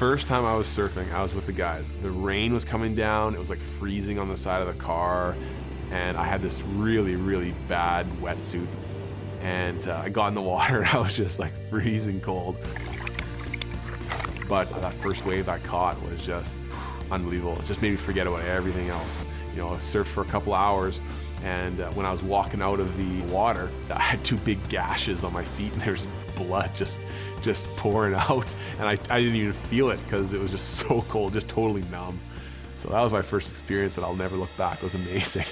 first time I was surfing, I was with the guys. The rain was coming down, it was like freezing on the side of the car, and I had this really, really bad wetsuit. And I got in the water and I was just like freezing cold. But that first wave I caught was just unbelievable. It just made me forget about everything else. You know, I surfed for a couple hours, and when I was walking out of the water, I had 2 big gashes on my feet, and there's blood just pouring out. And I didn't even feel it because it was just so cold, just totally numb. So that was my first experience, and I'll never look back. It was amazing.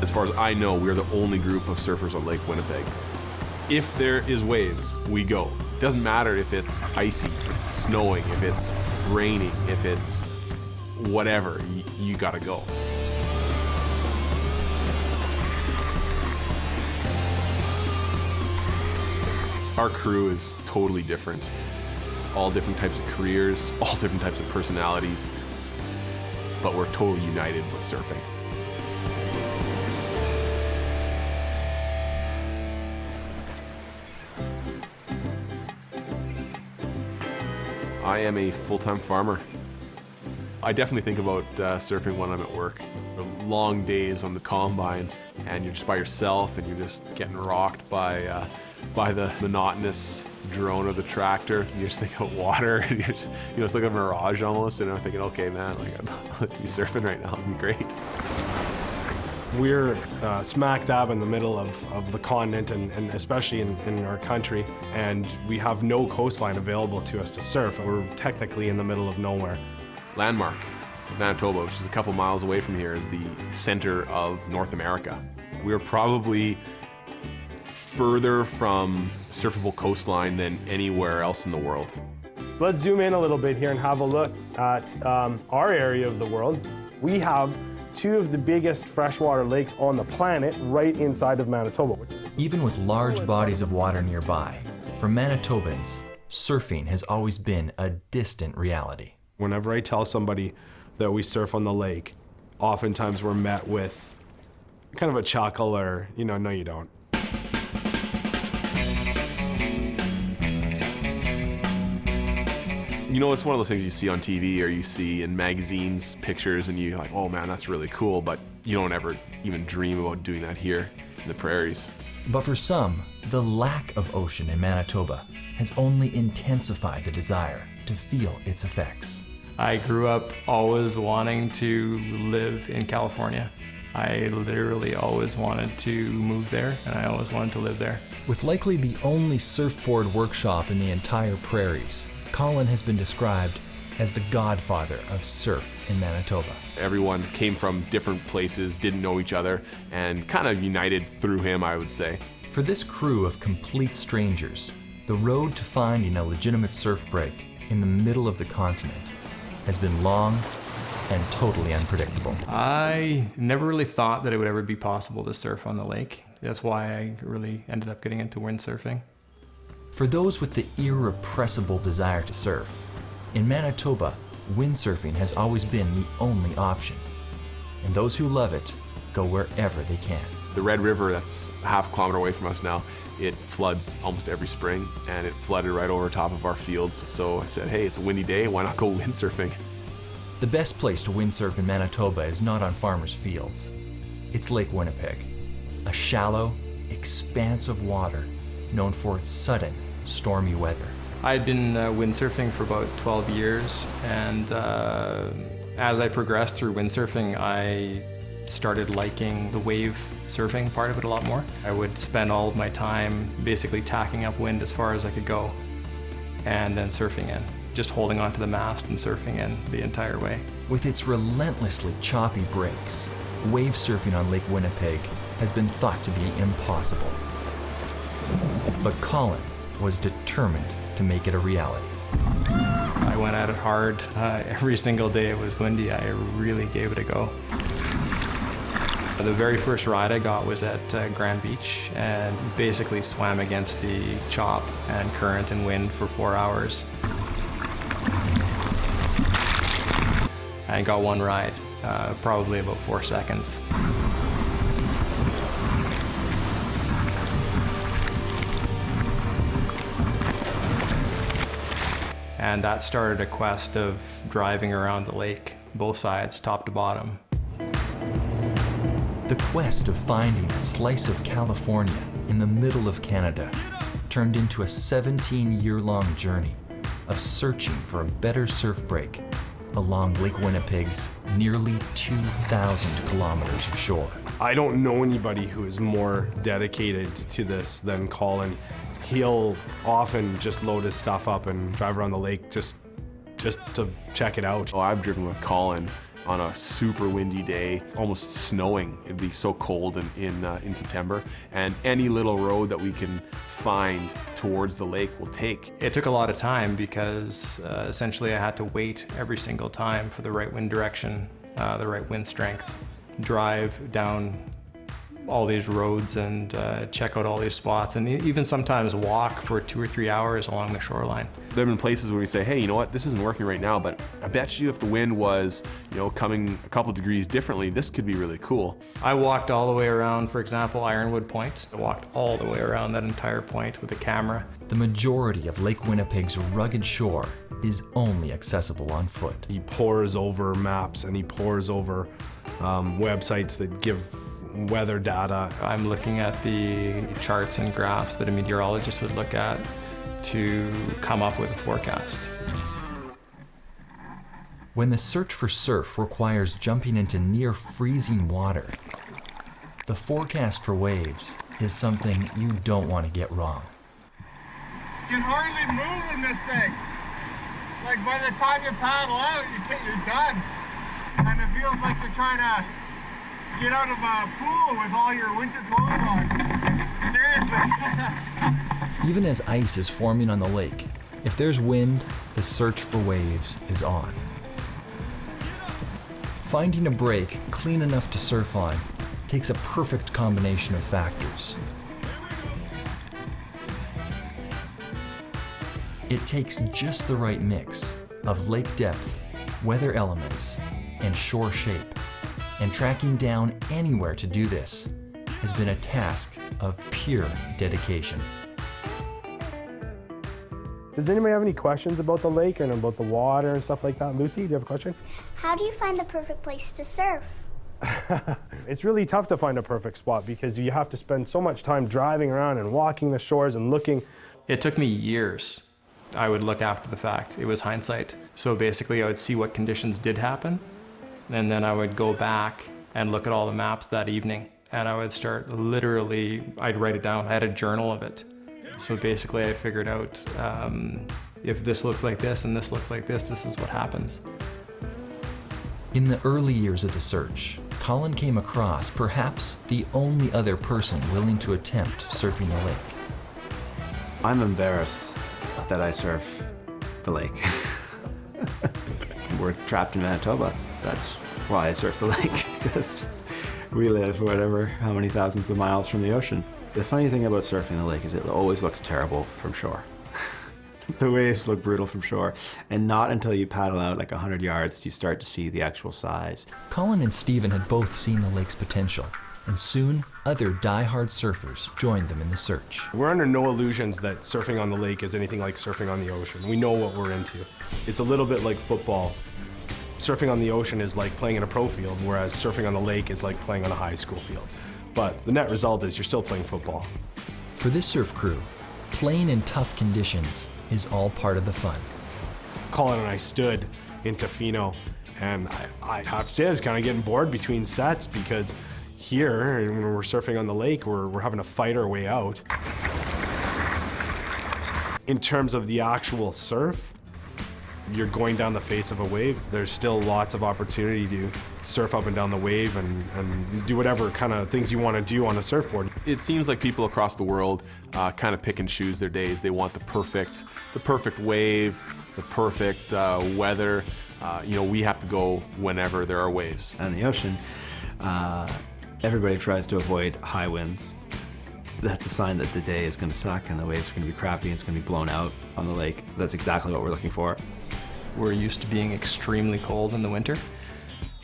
As far as I know, we're the only group of surfers on Lake Winnipeg. If there is waves, we go. Doesn't matter if it's icy, if it's snowing, if it's raining, if it's whatever, you gotta go. Our crew is totally different. All different types of careers, all different types of personalities, but we're totally united with surfing. I am a full-time farmer. I definitely think about surfing when I'm at work. The long days on the combine, and you're just by yourself, and you're just getting rocked by the monotonous drone of the tractor. You just think of water, and you're just, it's like a mirage almost. And I'm thinking, okay, man, like I'd like to be surfing right now. It'd be great. We're smack dab in the middle of the continent, and especially in our country, and we have no coastline available to us to surf. We're technically in the middle of nowhere. Landmark, Manitoba, which is a couple miles away from here, is the center of North America. We're probably further from surfable coastline than anywhere else in the world. Let's zoom in a little bit here and have a look at our area of the world. We have 2 of the biggest freshwater lakes on the planet right inside of Manitoba. Even with large bodies of water nearby, for Manitobans, surfing has always been a distant reality. Whenever I tell somebody that we surf on the lake, oftentimes we're met with kind of a chuckle or, no you don't. It's one of those things you see on TV or you see in magazines, pictures, and you're like, oh man, that's really cool, but you don't ever even dream about doing that here in the prairies. But for some, the lack of ocean in Manitoba has only intensified the desire to feel its effects. I grew up always wanting to live in California. I literally always wanted to move there, and I always wanted to live there. With likely the only surfboard workshop in the entire prairies, Colin has been described as the godfather of surf in Manitoba. Everyone came from different places, didn't know each other, and kind of united through him, I would say. For this crew of complete strangers, the road to finding a legitimate surf break in the middle of the continent has been long and totally unpredictable. I never really thought that it would ever be possible to surf on the lake. That's why I really ended up getting into windsurfing. For those with the irrepressible desire to surf, in Manitoba, windsurfing has always been the only option. And those who love it go wherever they can. The Red River, that's half a kilometer away from us now, it floods almost every spring, and it flooded right over top of our fields. So I said, hey, it's a windy day, why not go windsurfing? The best place to windsurf in Manitoba is not on farmers' fields. It's Lake Winnipeg, a shallow, expanse of water known for its sudden, stormy weather. I'd been windsurfing for about 12 years, and as I progressed through windsurfing, I started liking the wave surfing part of it a lot more. I would spend all of my time basically tacking up wind as far as I could go, and then surfing in, just holding onto the mast and surfing in the entire way. With its relentlessly choppy breaks, wave surfing on Lake Winnipeg has been thought to be impossible. But Colin was determined to make it a reality. I went at it hard. Every single day it was windy. I really gave it a go. The very first ride I got was at Grand Beach, and basically swam against the chop and current and wind for 4 hours. I got one ride, probably about 4 seconds. And that started a quest of driving around the lake, both sides, top to bottom. The quest of finding a slice of California in the middle of Canada turned into a 17-year-long journey of searching for a better surf break along Lake Winnipeg's nearly 2,000 kilometers of shore. I don't know anybody who is more dedicated to this than Colin. He'll often just load his stuff up and drive around the lake just to check it out. Oh, I've driven with Colin on a super windy day, almost snowing. It'd be so cold in September, and any little road that we can find towards the lake we'll take. It took a lot of time because essentially I had to wait every single time for the right wind direction, the right wind strength, drive down all these roads and check out all these spots, and even sometimes walk for 2 or 3 hours along the shoreline. There have been places where we say, hey, you know what, this isn't working right now, but I bet you if the wind was, coming a couple degrees differently, this could be really cool. I walked all the way around, for example, Ironwood Point. I walked all the way around that entire point with a camera. The majority of Lake Winnipeg's rugged shore is only accessible on foot. He pores over maps and he pores over websites that give weather data. I'm looking at the charts and graphs that a meteorologist would look at to come up with a forecast. When the search for surf requires jumping into near freezing water, the forecast for waves is something you don't want to get wrong. You can hardly move in this thing. Like by the time you paddle out, you're done. And it feels like you're trying to get out of a pool with all your winter clothes on. Seriously. Even as ice is forming on the lake, if there's wind, the search for waves is on. Finding a break clean enough to surf on takes a perfect combination of factors. It takes just the right mix of lake depth, weather elements, and shore shape. And tracking down anywhere to do this has been a task of pure dedication. Does anybody have any questions about the lake and about the water and stuff like that? Lucy, do you have a question? How do you find the perfect place to surf? It's really tough to find a perfect spot because you have to spend so much time driving around and walking the shores and looking. It took me years. I would look after the fact. It was hindsight. So basically I would see what conditions did happen, and then I would go back and look at all the maps that evening, and I would start I'd write it down. I had a journal of it. So basically I figured out if this looks like this and this looks like this is what happens. In the early years of the search, Colin came across perhaps the only other person willing to attempt surfing the lake. I'm embarrassed that I surf the lake. We're trapped in Manitoba. That's why I surf the lake, because we live how many thousands of miles from the ocean. The funny thing about surfing the lake is it always looks terrible from shore. The waves look brutal from shore, and not until you paddle out like 100 yards do you start to see the actual size. Colin and Stephen had both seen the lake's potential, and soon other die-hard surfers joined them in the search. We're under no illusions that surfing on the lake is anything like surfing on the ocean. We know what we're into. It's a little bit like football. Surfing on the ocean is like playing in a pro field, whereas surfing on the lake is like playing on a high school field. But the net result is you're still playing football. For this surf crew, playing in tough conditions is all part of the fun. Colin and I stood in Tofino, and I have to say I was kind of getting bored between sets because here, when we're surfing on the lake, we're having to fight our way out. In terms of the actual surf, you're going down the face of a wave. There's still lots of opportunity to surf up and down the wave and do whatever kind of things you want to do on a surfboard. It seems like people across the world kind of pick and choose their days. They want the perfect wave, the perfect weather. We have to go whenever there are waves. On the ocean, Everybody tries to avoid high winds. That's a sign that the day is going to suck and the waves are going to be crappy and it's going to be blown out on the lake. That's exactly what we're looking for. We're used to being extremely cold in the winter,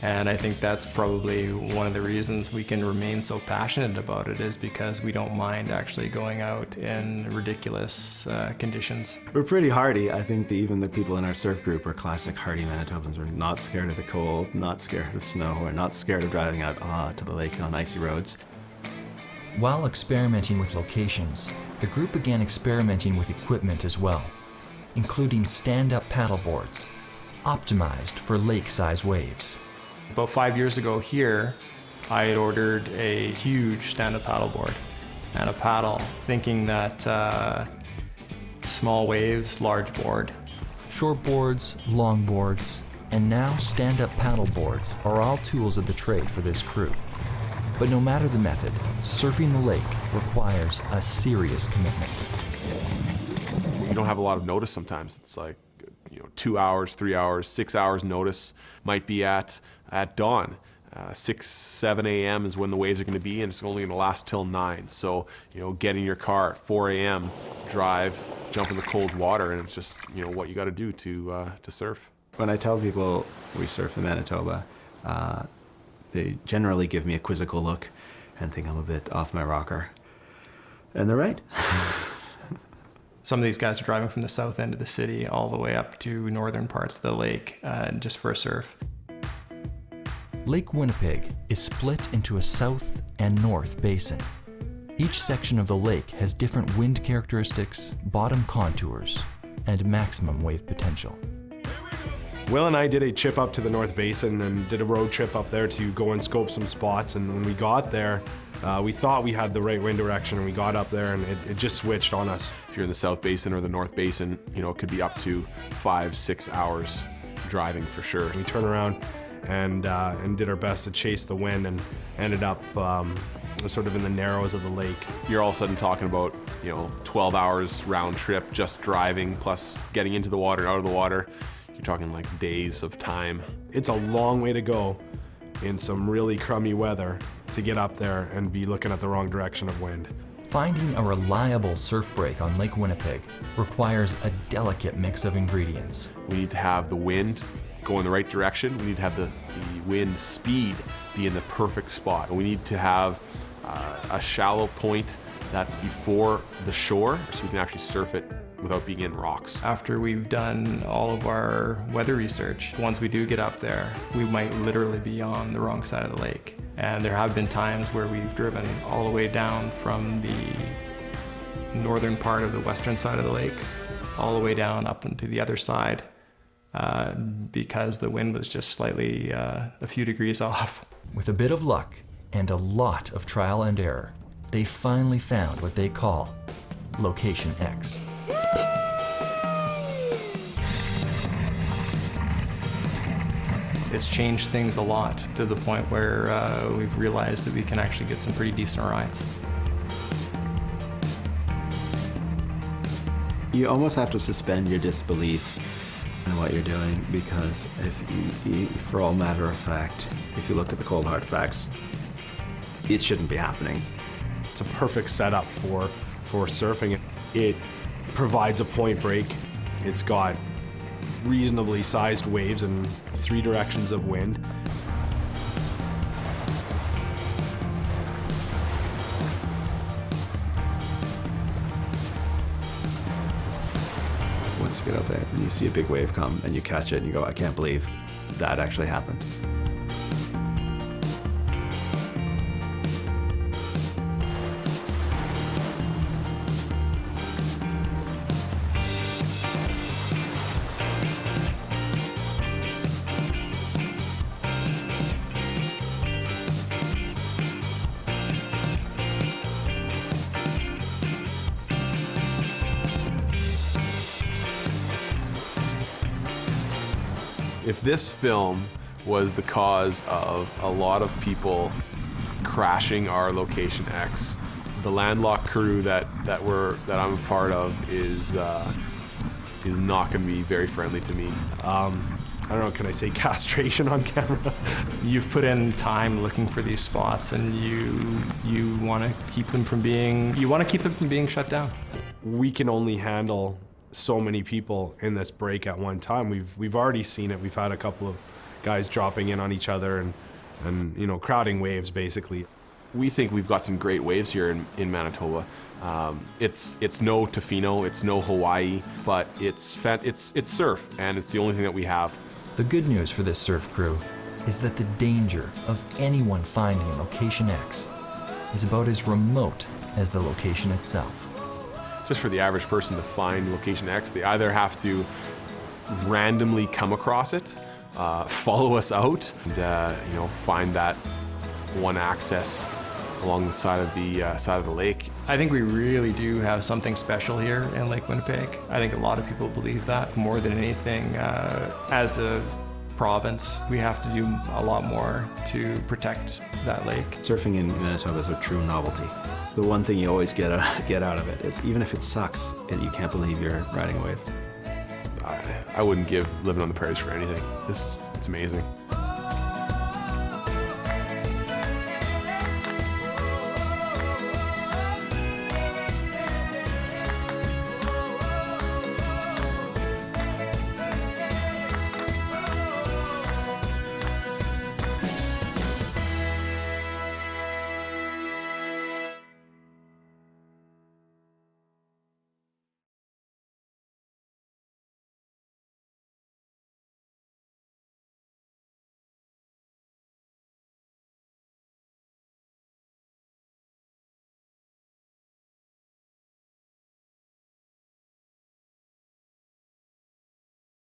and I think that's probably one of the reasons we can remain so passionate about it, is because we don't mind actually going out in ridiculous conditions. We're pretty hardy. I think that even the people in our surf group are classic hardy Manitobans. We're not scared of the cold, not scared of snow, we're not scared of driving out to the lake on icy roads. While experimenting with locations, the group began experimenting with equipment as well, including stand-up paddleboards, optimized for lake-size waves. About 5 years ago here, I had ordered a huge stand-up paddleboard and a paddle, thinking that small waves, large board. Shortboards, longboards, and now stand-up paddleboards are all tools of the trade for this crew. But no matter the method, surfing the lake requires a serious commitment. You don't have a lot of notice sometimes. It's like, 2 hours, 3 hours, 6 hours notice. Might be at dawn. 6, 7 a.m. is when the waves are going to be, and it's only going to last till 9. So, get in your car at 4 a.m., drive, jump in the cold water, and it's just, what you got to do to surf. When I tell people we surf in Manitoba, they generally give me a quizzical look and think I'm a bit off my rocker. And they're right. Some of these guys are driving from the south end of the city all the way up to northern parts of the lake just for a surf. Lake Winnipeg is split into a south and north basin. Each section of the lake has different wind characteristics, bottom contours, and maximum wave potential. Will and I did a trip up to the North Basin and did a road trip up there to go and scope some spots. And when we got there, we thought we had the right wind direction, and we got up there and it just switched on us. If you're in the South Basin or the North Basin, it could be up to 5-6 hours driving for sure. We turned around and did our best to chase the wind and ended up sort of in the narrows of the lake. You're all of a sudden talking about, 12 hours round trip just driving, plus getting into the water, out of the water. You're talking like days of time. It's a long way to go in some really crummy weather to get up there and be looking at the wrong direction of wind. Finding a reliable surf break on Lake Winnipeg requires a delicate mix of ingredients. We need to have the wind go in the right direction. We need to have the wind speed be in the perfect spot. We need to have a shallow point that's before the shore so we can actually surf it without being in rocks. After we've done all of our weather research, once we do get up there, we might literally be on the wrong side of the lake. And there have been times where we've driven all the way down from the northern part of the western side of the lake, all the way down up into the other side, because the wind was just slightly a few degrees off. With a bit of luck and a lot of trial and error, they finally found what they call Location X. It's changed things a lot to the point where we've realized that we can actually get some pretty decent rides. You almost have to suspend your disbelief in what you're doing, because for all matter of fact, if you looked at the cold hard facts, it shouldn't be happening. It's a perfect setup for surfing. It provides a point break. It's got reasonably sized waves and 3 directions of wind. Once you get out there and you see a big wave come and you catch it and you go, I can't believe that actually happened. If this film was the cause of a lot of people crashing our Location X, the Landlocked crew that I'm a part of is not going to be very friendly to me. I don't know, can I say castration on camera? You've put in time looking for these spots, and you want to keep them from being shut down. We can only handle so many people in this break at one time. We've already seen it. We've had a couple of guys dropping in on each other and you know, crowding waves basically. We think we've got some great waves here in Manitoba. It's no Tofino, it's no Hawaii, but it's surf, and it's the only thing that we have. The good news for this surf crew is that the danger of anyone finding location X is about as remote as the location itself. Just for the average person to find location X, they either have to randomly come across it, follow us out, and you know, find that one access along the side of the lake. I think we really do have something special here in Lake Winnipeg. I think a lot of people believe that. More than anything, as a province, we have to do a lot more to protect that lake. Surfing in Manitoba is a true novelty. The one thing you always get out of it is, even if it sucks, you can't believe you're riding a wave. I wouldn't give living on the prairies for anything. It's amazing.